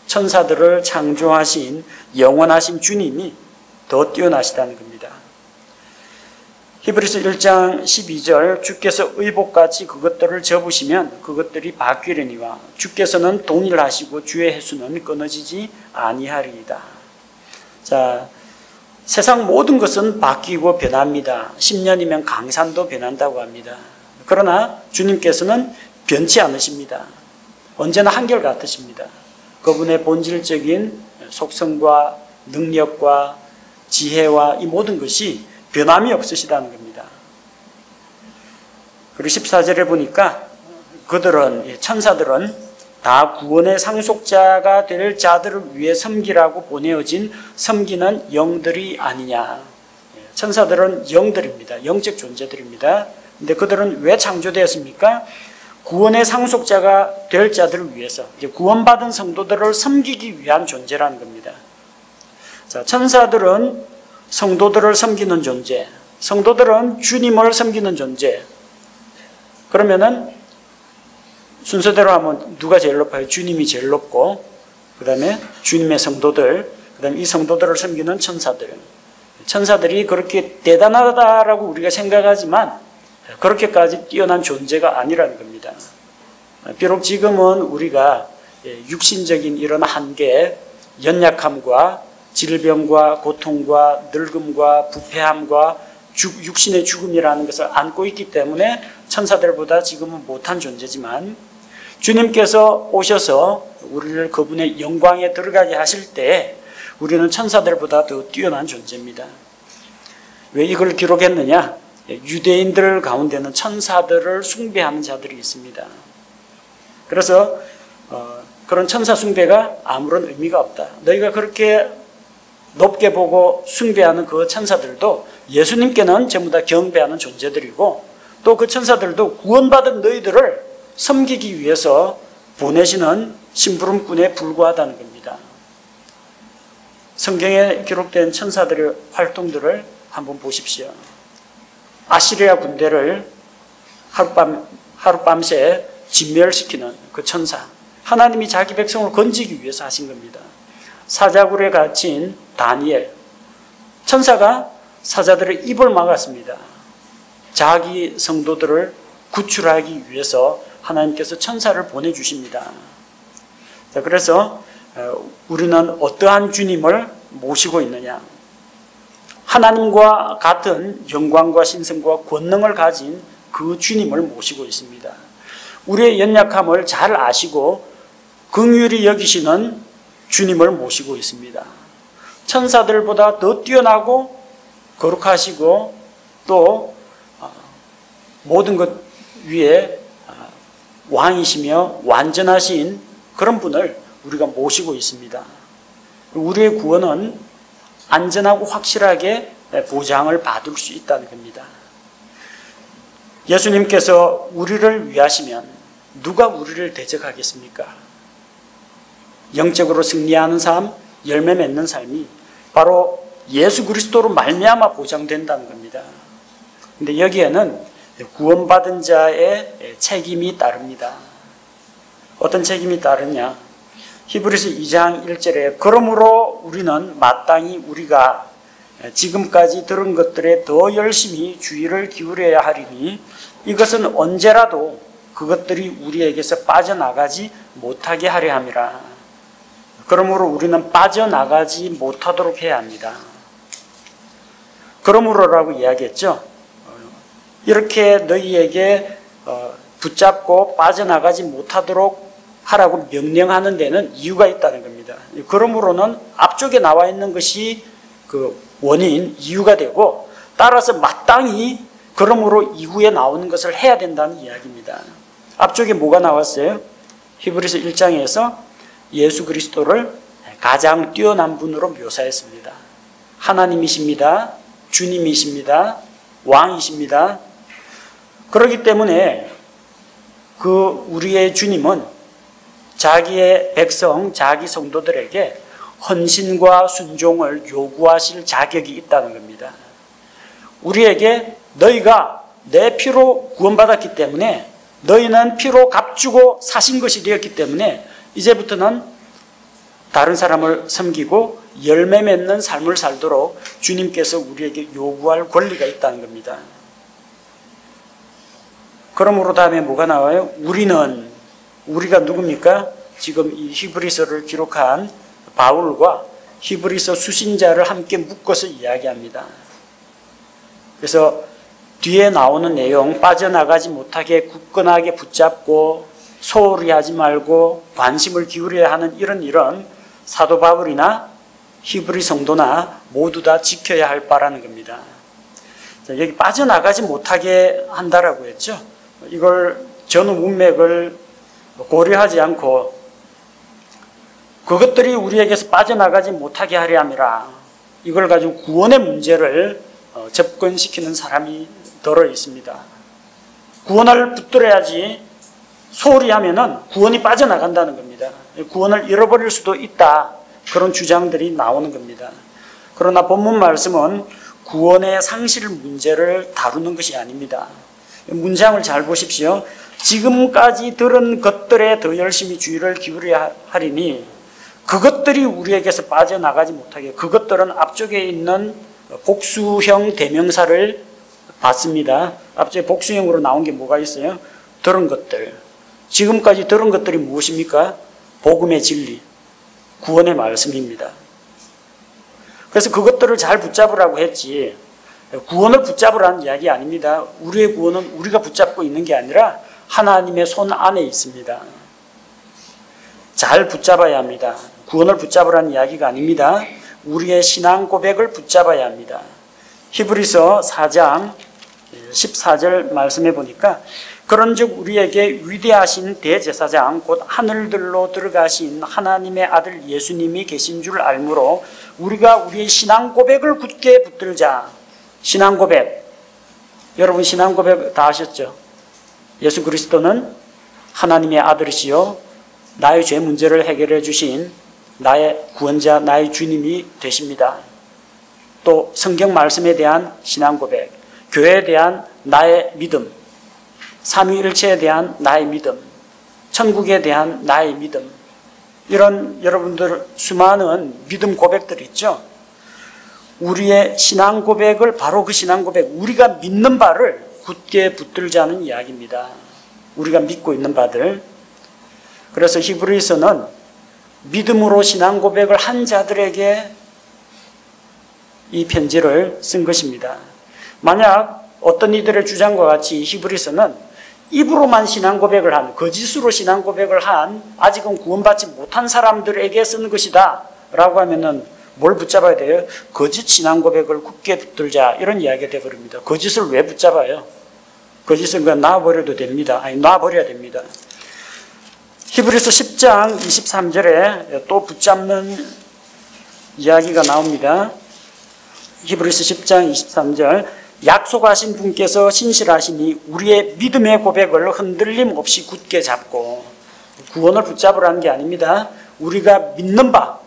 천사들을 창조하신 영원하신 주님이 더 뛰어나시다는 겁니다. 히브리서 1장 12절 주께서 의복같이 그것들을 접으시면 그것들이 바뀌려니와 주께서는 동일하시고 주의 해수는 끊어지지 아니하리이다. 자, 세상 모든 것은 바뀌고 변합니다. 10년이면 강산도 변한다고 합니다. 그러나 주님께서는 변치 않으십니다. 언제나 한결같으십니다. 그분의 본질적인 속성과 능력과 지혜와 이 모든 것이 변함이 없으시다는 겁니다. 그리고 14절에 보니까 그들은 천사들은 다 구원의 상속자가 될 자들을 위해 섬기라고 보내어진 섬기는 영들이 아니냐. 천사들은 영들입니다. 영적 존재들입니다. 근데 그들은 왜 창조되었습니까? 구원의 상속자가 될 자들을 위해서, 구원받은 성도들을 섬기기 위한 존재라는 겁니다. 자, 천사들은 성도들을 섬기는 존재, 성도들은 주님을 섬기는 존재. 그러면은 순서대로 하면 누가 제일 높아요? 주님이 제일 높고, 그 다음에 주님의 성도들, 그 다음에 이 성도들을 섬기는 천사들. 천사들이 그렇게 대단하다라고 우리가 생각하지만 그렇게까지 뛰어난 존재가 아니라는 겁니다. 비록 지금은 우리가 육신적인 이런 한계, 연약함과 질병과 고통과 늙음과 부패함과 육신의 죽음이라는 것을 안고 있기 때문에 천사들보다 지금은 못한 존재지만, 주님께서 오셔서 우리를 그분의 영광에 들어가게 하실 때 우리는 천사들보다 더 뛰어난 존재입니다. 왜 이걸 기록했느냐? 유대인들 가운데는 천사들을 숭배하는 자들이 있습니다. 그래서 그런 천사 숭배가 아무런 의미가 없다. 너희가 그렇게 높게 보고 숭배하는 그 천사들도 예수님께는 전부 다 경배하는 존재들이고, 또 그 천사들도 구원받은 너희들을 섬기기 위해서 보내시는 심부름꾼에 불과하다는 겁니다. 성경에 기록된 천사들의 활동들을 한번 보십시오. 아시리아 군대를 하룻밤새 진멸시키는 그 천사, 하나님이 자기 백성을 건지기 위해서 하신 겁니다. 사자굴에 갇힌 다니엘, 천사가 사자들의 입을 막았습니다. 자기 성도들을 구출하기 위해서 하나님께서 천사를 보내주십니다. 자, 그래서 우리는 어떠한 주님을 모시고 있느냐? 하나님과 같은 영광과 신성과 권능을 가진 그 주님을 모시고 있습니다. 우리의 연약함을 잘 아시고 긍휼히 여기시는 주님을 모시고 있습니다. 천사들보다 더 뛰어나고 거룩하시고 또 모든 것 위에 왕이시며 완전하신 그런 분을 우리가 모시고 있습니다. 우리의 구원은 안전하고 확실하게 보장을 받을 수 있다는 겁니다. 예수님께서 우리를 위하시면 누가 우리를 대적하겠습니까? 영적으로 승리하는 삶, 열매 맺는 삶이 바로 예수 그리스도로 말미암아 보장된다는 겁니다. 근데 여기에는 구원받은 자의 책임이 따릅니다. 어떤 책임이 따르냐? 히브리서 2장 1절에 그러므로 우리는 마땅히 우리가 지금까지 들은 것들에 더 열심히 주의를 기울여야 하리니 이것은 언제라도 그것들이 우리에게서 빠져나가지 못하게 하려 함이라. 그러므로 우리는 빠져나가지 못하도록 해야 합니다. 그러므로라고 이야기했죠. 이렇게 너희에게 붙잡고 빠져나가지 못하도록 하라고 명령하는 데는 이유가 있다는 겁니다. 그러므로는 앞쪽에 나와 있는 것이 그 원인, 이유가 되고, 따라서 마땅히 그러므로 이후에 나오는 것을 해야 된다는 이야기입니다. 앞쪽에 뭐가 나왔어요? 히브리서 1장에서 예수 그리스도를 가장 뛰어난 분으로 묘사했습니다. 하나님이십니다. 주님이십니다. 왕이십니다. 그렇기 때문에 그 우리의 주님은 자기의 백성, 자기 성도들에게 헌신과 순종을 요구하실 자격이 있다는 겁니다. 우리에게 너희가 내 피로 구원받았기 때문에, 너희는 피로 값주고 사신 것이 되었기 때문에 이제부터는 다른 사람을 섬기고 열매 맺는 삶을 살도록 주님께서 우리에게 요구할 권리가 있다는 겁니다. 그러므로 다음에 뭐가 나와요? 우리가 누굽니까? 지금 이 히브리서를 기록한 바울과 히브리서 수신자를 함께 묶어서 이야기합니다. 그래서 뒤에 나오는 내용, 빠져나가지 못하게 굳건하게 붙잡고 소홀히 하지 말고 관심을 기울여야 하는 이런 사도 바울이나 히브리 성도나 모두 다 지켜야 할 바라는 겁니다. 자, 여기 빠져나가지 못하게 한다라고 했죠. 이걸 전후 문맥을 고려하지 않고 그것들이 우리에게서 빠져나가지 못하게 하려 함이라. 이걸 가지고 구원의 문제를 접근시키는 사람이 들어 있습니다. 구원을 붙들어야지 소홀히 하면은 구원이 빠져나간다는 겁니다. 구원을 잃어버릴 수도 있다. 그런 주장들이 나오는 겁니다. 그러나 본문 말씀은 구원의 상실 문제를 다루는 것이 아닙니다. 문장을 잘 보십시오. 지금까지 들은 것들에 더 열심히 주의를 기울여야 하리니 그것들이 우리에게서 빠져나가지 못하게, 그것들은 앞쪽에 있는 복수형 대명사를 받습니다. 앞쪽에 복수형으로 나온 게 뭐가 있어요? 들은 것들. 지금까지 들은 것들이 무엇입니까? 복음의 진리, 구원의 말씀입니다. 그래서 그것들을 잘 붙잡으라고 했지, 구원을 붙잡으라는 이야기 아닙니다. 우리의 구원은 우리가 붙잡고 있는 게 아니라 하나님의 손 안에 있습니다. 잘 붙잡아야 합니다. 구원을 붙잡으라는 이야기가 아닙니다. 우리의 신앙 고백을 붙잡아야 합니다. 히브리서 4장 14절 말씀해 보니까 그런즉 우리에게 위대하신 대제사장 곧 하늘들로 들어가신 하나님의 아들 예수님이 계신 줄 알므로 우리가 우리의 신앙 고백을 굳게 붙들자. 신앙 고백, 여러분 신앙 고백 다 하셨죠? 예수 그리스도는 하나님의 아들이시요 나의 죄 문제를 해결해 주신 나의 구원자, 나의 주님이 되십니다. 또 성경 말씀에 대한 신앙 고백, 교회에 대한 나의 믿음, 삼위일체에 대한 나의 믿음, 천국에 대한 나의 믿음, 이런 여러분들 수많은 믿음 고백들이 있죠. 우리의 신앙 고백을, 바로 그 신앙 고백, 우리가 믿는 바를 굳게 붙들자는 이야기입니다. 우리가 믿고 있는 바들. 그래서 히브리서는 믿음으로 신앙 고백을 한 자들에게 이 편지를 쓴 것입니다. 만약 어떤 이들의 주장과 같이 히브리서는 입으로만 신앙 고백을 한, 거짓으로 신앙 고백을 한, 아직은 구원받지 못한 사람들에게 쓴 것이다 라고 하면은 뭘 붙잡아야 돼요? 거짓 신앙 고백을 굳게 붙들자, 이런 이야기가 되어버립니다. 거짓을 왜 붙잡아요? 거짓은 그냥 놔버려도 됩니다. 아니, 놔버려야 됩니다. 히브리서 10장 23절에 또 붙잡는 이야기가 나옵니다. 히브리서 10장 23절, 약속하신 분께서 신실하시니 우리의 믿음의 고백을 흔들림 없이 굳게 잡고, 구원을 붙잡으라는 게 아닙니다. 우리가 믿는 바,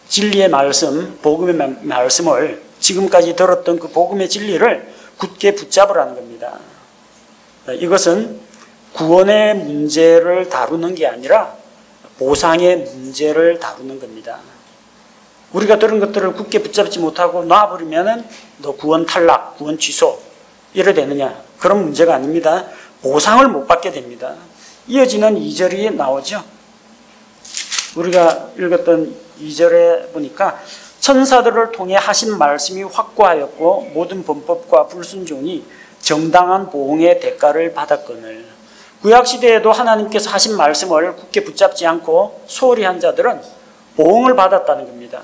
진리의 말씀, 복음의 말씀을, 지금까지 들었던 그 복음의 진리를 굳게 붙잡으라는 겁니다. 이것은 구원의 문제를 다루는 게 아니라 보상의 문제를 다루는 겁니다. 우리가 들은 것들을 굳게 붙잡지 못하고 놔버리면 너 구원 탈락, 구원 취소 이래 되느냐? 그런 문제가 아닙니다. 보상을 못 받게 됩니다. 이어지는 2절이 나오죠. 우리가 읽었던 2절에 보니까 천사들을 통해 하신 말씀이 확고하였고 모든 범법과 불순종이 정당한 보응의 대가를 받았거늘. 구약시대에도 하나님께서 하신 말씀을 굳게 붙잡지 않고 소홀히 한 자들은 보응을 받았다는 겁니다.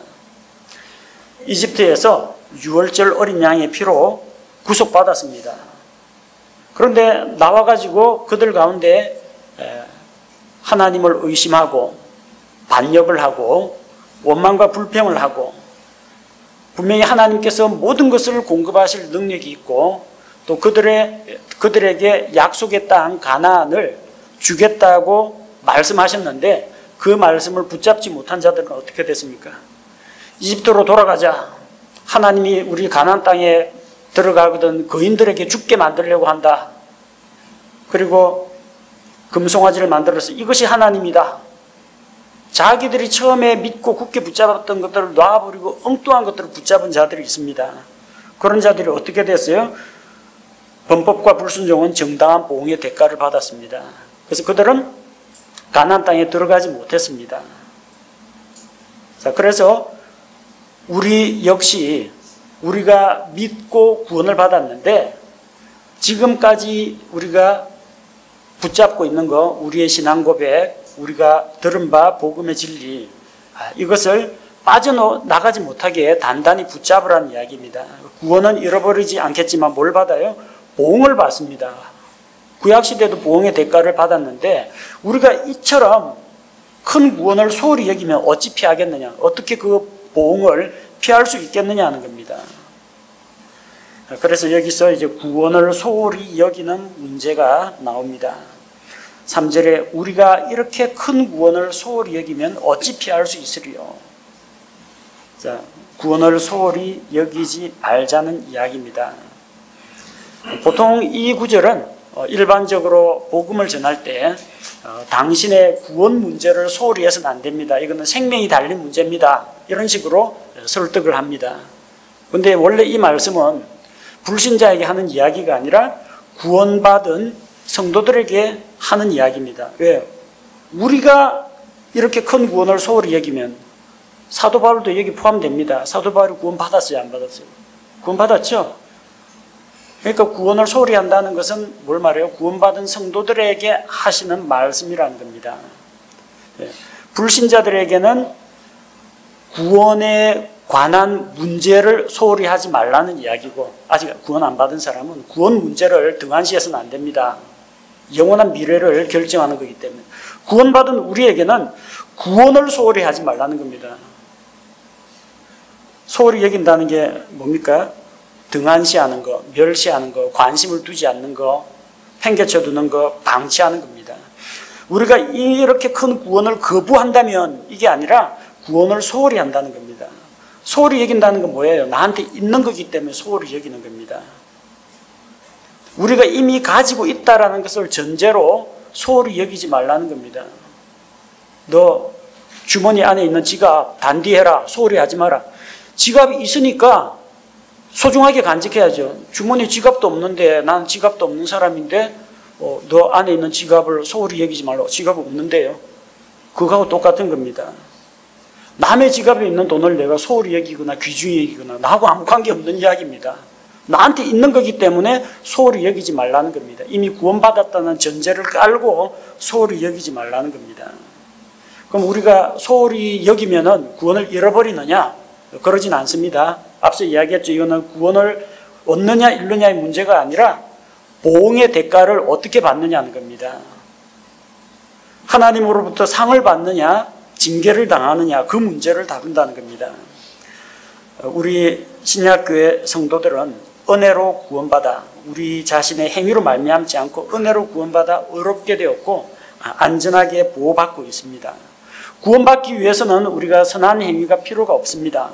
이집트에서 유월절 어린 양의 피로 구속받았습니다. 그런데 나와가지고 그들 가운데 하나님을 의심하고 반역을 하고 원망과 불평을 하고, 분명히 하나님께서 모든 것을 공급하실 능력이 있고 또 그들에게 약속의 땅 가나안을 주겠다고 말씀하셨는데 그 말씀을 붙잡지 못한 자들은 어떻게 됐습니까? 이집트로 돌아가자. 하나님이 우리 가나안 땅에 들어가거든 거인들에게 죽게 만들려고 한다. 그리고 금송아지를 만들어서 이것이 하나님이다. 자기들이 처음에 믿고 굳게 붙잡았던 것들을 놔버리고 엉뚱한 것들을 붙잡은 자들이 있습니다. 그런 자들이 어떻게 됐어요? 범법과 불순종은 정당한 보응의 대가를 받았습니다. 그래서 그들은 가나안 땅에 들어가지 못했습니다. 자, 그래서 우리 역시 우리가 믿고 구원을 받았는데 지금까지 우리가 붙잡고 있는 거, 우리의 신앙 고백, 우리가 들은 바 복음의 진리, 이것을 빠져나가지 못하게 단단히 붙잡으라는 이야기입니다. 구원은 잃어버리지 않겠지만 뭘 받아요? 보응을 받습니다. 구약시대도 보응의 대가를 받았는데 우리가 이처럼 큰 구원을 소홀히 여기면 어찌 피하겠느냐? 어떻게 그 보응을 피할 수 있겠느냐 하는 겁니다. 그래서 여기서 이제 구원을 소홀히 여기는 문제가 나옵니다. 3절에 우리가 이렇게 큰 구원을 소홀히 여기면 어찌 피할 수 있으리요? 자, 구원을 소홀히 여기지 말자는 이야기입니다. 보통 이 구절은 일반적으로 복음을 전할 때 당신의 구원 문제를 소홀히 해서는 안 됩니다. 이거는 생명이 달린 문제입니다. 이런 식으로 설득을 합니다. 그런데 원래 이 말씀은 불신자에게 하는 이야기가 아니라 구원받은 성도들에게 하는 이야기입니다. 왜? 우리가 이렇게 큰 구원을 소홀히 여기면 사도 바울도 여기 포함됩니다. 사도 바울이 구원 받았어요? 안 받았어요? 구원 받았죠? 그러니까 구원을 소홀히 한다는 것은 뭘 말해요? 구원받은 성도들에게 하시는 말씀이라는 겁니다. 불신자들에게는 구원에 관한 문제를 소홀히 하지 말라는 이야기고, 아직 구원 안 받은 사람은 구원 문제를 등한시해서는 안 됩니다. 영원한 미래를 결정하는 거기 때문에. 구원받은 우리에게는 구원을 소홀히 하지 말라는 겁니다. 소홀히 여긴다는 게 뭡니까? 등한시하는 거, 멸시하는 거, 관심을 두지 않는 거, 팽개쳐 두는 거, 방치하는 겁니다. 우리가 이렇게 큰 구원을 거부한다면 이게 아니라 구원을 소홀히 한다는 겁니다. 소홀히 여긴다는 건 뭐예요? 나한테 있는 거기 때문에 소홀히 여기는 겁니다. 우리가 이미 가지고 있다라는 것을 전제로 소홀히 여기지 말라는 겁니다. 너 주머니 안에 있는 지갑 단디해라. 소홀히 하지 마라. 지갑이 있으니까 소중하게 간직해야죠. 주머니에 지갑도 없는데, 난 지갑도 없는 사람인데 너 안에 있는 지갑을 소홀히 여기지 말라고. 지갑은 없는데요. 그거하고 똑같은 겁니다. 남의 지갑에 있는 돈을 내가 소홀히 여기거나 귀중히 여기거나 나하고 아무 관계없는 이야기입니다. 나한테 있는 거기 때문에 소홀히 여기지 말라는 겁니다. 이미 구원받았다는 전제를 깔고 소홀히 여기지 말라는 겁니다. 그럼 우리가 소홀히 여기면은 구원을 잃어버리느냐? 그러진 않습니다. 앞서 이야기했죠. 이거는 구원을 얻느냐 잃느냐의 문제가 아니라 보응의 대가를 어떻게 받느냐는 겁니다. 하나님으로부터 상을 받느냐 징계를 당하느냐 그 문제를 다룬다는 겁니다. 우리 신약교회 성도들은 은혜로 구원받아 우리 자신의 행위로 말미암지 않고 은혜로 구원받아 의롭게 되었고 안전하게 보호받고 있습니다. 구원받기 위해서는 우리가 선한 행위가 필요가 없습니다.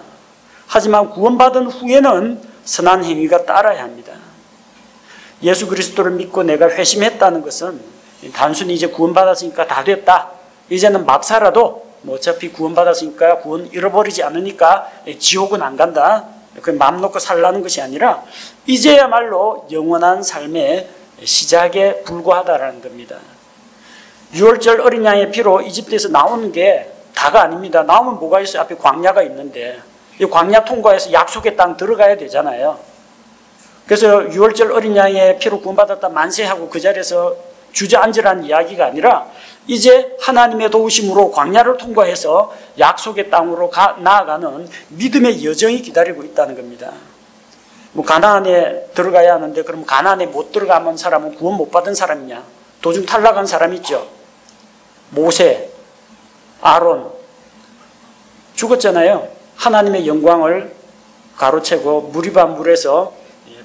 하지만 구원받은 후에는 선한 행위가 따라야 합니다. 예수 그리스도를 믿고 내가 회심했다는 것은 단순히 이제 구원받았으니까 다 됐다. 이제는 막 살아도 어차피 구원받았으니까 구원 잃어버리지 않으니까 지옥은 안 간다. 그 마음 놓고 살라는 것이 아니라 이제야말로 영원한 삶의 시작에 불과하다라는 겁니다. 6월절 어린 양의 피로 이집트에서 나오는 게 다가 아닙니다. 나오면 뭐가 있어요? 앞에 광야가 있는데 이 광야 통과해서 약속의 땅 들어가야 되잖아요. 그래서 6월절 어린 양의 피로 구원받았다 만세하고 그 자리에서 주저앉으라는 이야기가 아니라 이제 하나님의 도우심으로 광야를 통과해서 약속의 땅으로 나아가는 믿음의 여정이 기다리고 있다는 겁니다. 뭐 가나안에 들어가야 하는데 그럼 가나안에 못 들어가면 사람은 구원 못 받은 사람이냐? 도중 탈락한 사람 있죠. 모세, 아론 죽었잖아요. 하나님의 영광을 가로채고 무리바 물에서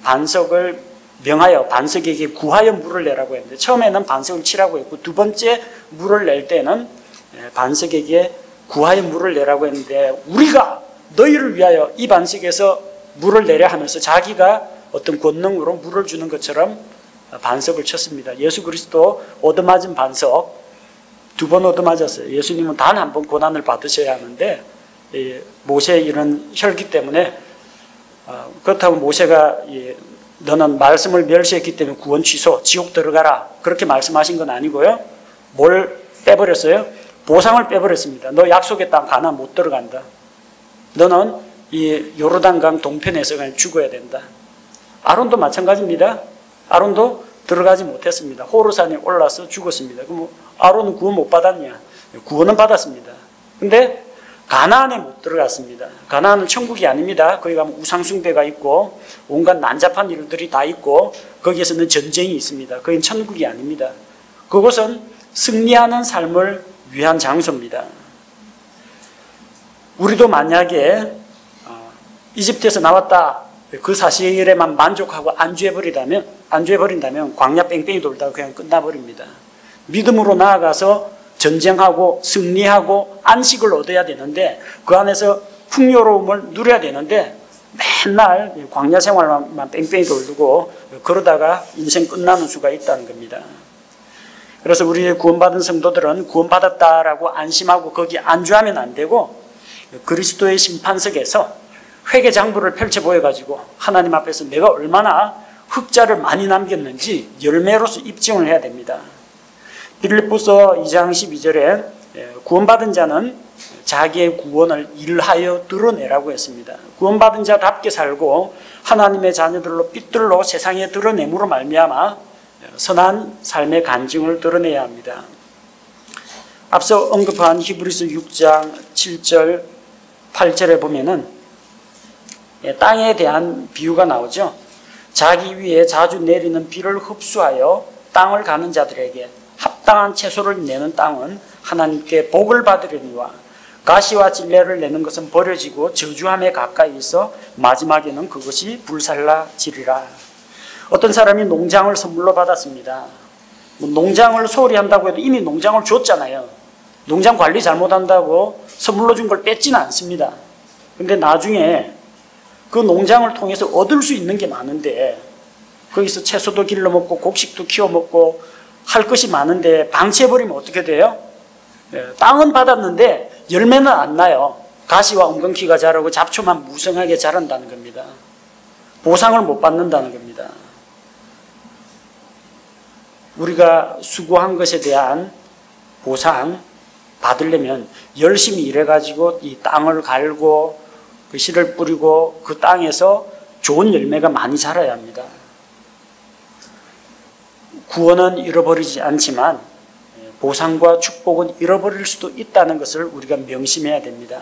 반석을 명하여 반석에게 구하여 물을 내라고 했는데 처음에는 반석을 치라고 했고 두 번째 물을 낼 때는 반석에게 구하여 물을 내라고 했는데 우리가 너희를 위하여 이 반석에서 물을 내려 하면서 자기가 어떤 권능으로 물을 주는 것처럼 반석을 쳤습니다. 예수 그리스도 얻어맞은 반석 2번 얻어맞았어요. 예수님은 단 한 번 고난을 받으셔야 하는데 모세의 이런 혈기 때문에 그렇다고 모세가 너는 말씀을 멸시했기 때문에 구원 취소, 지옥 들어가라 그렇게 말씀하신 건 아니고요. 뭘 빼버렸어요? 보상을 빼버렸습니다. 너 약속의 땅 가나안 못 들어간다. 너는 이 요르단강 동편에서 그냥 죽어야 된다. 아론도 마찬가지입니다. 아론도 들어가지 못했습니다. 호르산에 올라서 죽었습니다. 그럼 아론은 구원 못 받았냐? 구원은 받았습니다. 근데 가나안에 못 들어갔습니다. 가나안은 천국이 아닙니다. 거기 가면 우상숭배가 있고 온갖 난잡한 일들이 다 있고 거기에서는 전쟁이 있습니다. 거긴 천국이 아닙니다. 그곳은 승리하는 삶을 위한 장소입니다. 우리도 만약에 이집트에서 나왔다 그 사실에만 만족하고 안주해버린다면 광야 뺑뺑이 돌다가 그냥 끝나버립니다. 믿음으로 나아가서 전쟁하고 승리하고 안식을 얻어야 되는데 그 안에서 풍요로움을 누려야 되는데 맨날 광야 생활만 뺑뺑이 돌고 그러다가 인생 끝나는 수가 있다는 겁니다. 그래서 우리 구원받은 성도들은 구원받았다라고 안심하고 거기 안주하면 안 되고 그리스도의 심판석에서 회개장부를 펼쳐 보여가지고 하나님 앞에서 내가 얼마나 흑자를 많이 남겼는지 열매로서 입증을 해야 됩니다. 빌립보서 2장 12절에 구원받은 자는 자기의 구원을 일하여 드러내라고 했습니다. 구원받은 자답게 살고 하나님의 자녀들로 삐뚤로 세상에 드러냄으로 말미암아 선한 삶의 간증을 드러내야 합니다. 앞서 언급한 히브리서 6장 7절 8절에 보면은 땅에 대한 비유가 나오죠. 자기 위에 자주 내리는 비를 흡수하여 땅을 가는 자들에게 합당한 채소를 내는 땅은 하나님께 복을 받으려니와 가시와 진레를 내는 것은 버려지고 저주함에 가까이 있어 마지막에는 그것이 불살라지리라. 어떤 사람이 농장을 선물로 받았습니다. 농장을 소홀히 한다고 해도 이미 농장을 줬잖아요. 농장 관리 잘못한다고 선물로 준 걸 뺏지는 않습니다. 근데 나중에 그 농장을 통해서 얻을 수 있는 게 많은데 거기서 채소도 길러 먹고 곡식도 키워 먹고 할 것이 많은데 방치해버리면 어떻게 돼요? 땅은 받았는데 열매는 안 나요. 가시와 엉겅퀴가 자라고 잡초만 무성하게 자란다는 겁니다. 보상을 못 받는다는 겁니다. 우리가 수고한 것에 대한 보상 받으려면 열심히 일해가지고 이 땅을 갈고 그 씨를 뿌리고 그 땅에서 좋은 열매가 많이 자라야 합니다. 구원은 잃어버리지 않지만 보상과 축복은 잃어버릴 수도 있다는 것을 우리가 명심해야 됩니다.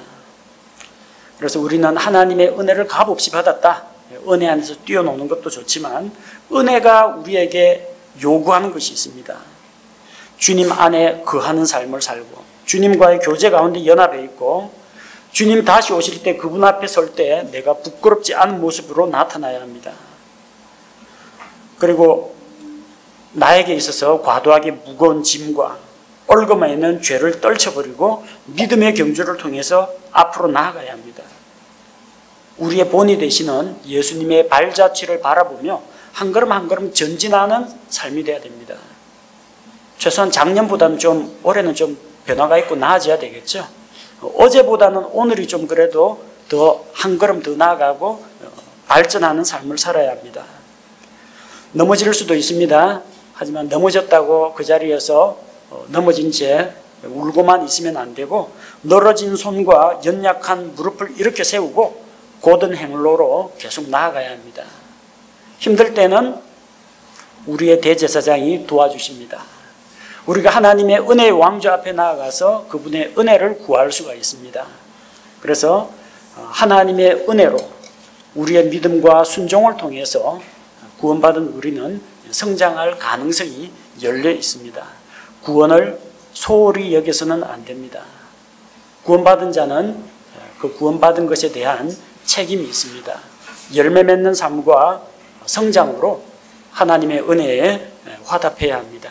그래서 우리는 하나님의 은혜를 값없이 받았다. 은혜 안에서 뛰어노는 것도 좋지만 은혜가 우리에게 요구하는 것이 있습니다. 주님 안에 거하는 삶을 살고 주님과의 교제 가운데 연합해 있고 주님 다시 오실 때 그분 앞에 설 때 내가 부끄럽지 않은 모습으로 나타나야 합니다. 그리고 나에게 있어서 과도하게 무거운 짐과 얽어만 있는 죄를 떨쳐버리고 믿음의 경주를 통해서 앞으로 나아가야 합니다. 우리의 본이 되시는 예수님의 발자취를 바라보며 한 걸음 한 걸음 전진하는 삶이 되어야 됩니다. 최소한 작년보다는 좀 올해는 좀 변화가 있고 나아져야 되겠죠. 어제보다는 오늘이 좀 그래도 더 한 걸음 더 나아가고 발전하는 삶을 살아야 합니다. 넘어질 수도 있습니다. 하지만 넘어졌다고 그 자리에서 넘어진 채 울고만 있으면 안 되고 늘어진 손과 연약한 무릎을 이렇게 세우고 곧은 행로로 계속 나아가야 합니다. 힘들 때는 우리의 대제사장이 도와주십니다. 우리가 하나님의 은혜의 왕좌 앞에 나아가서 그분의 은혜를 구할 수가 있습니다. 그래서 하나님의 은혜로 우리의 믿음과 순종을 통해서 구원받은 우리는 성장할 가능성이 열려 있습니다. 구원을 소홀히 여겨서는 안 됩니다. 구원받은 자는 그 구원받은 것에 대한 책임이 있습니다. 열매 맺는 삶과 성장으로 하나님의 은혜에 화답해야 합니다.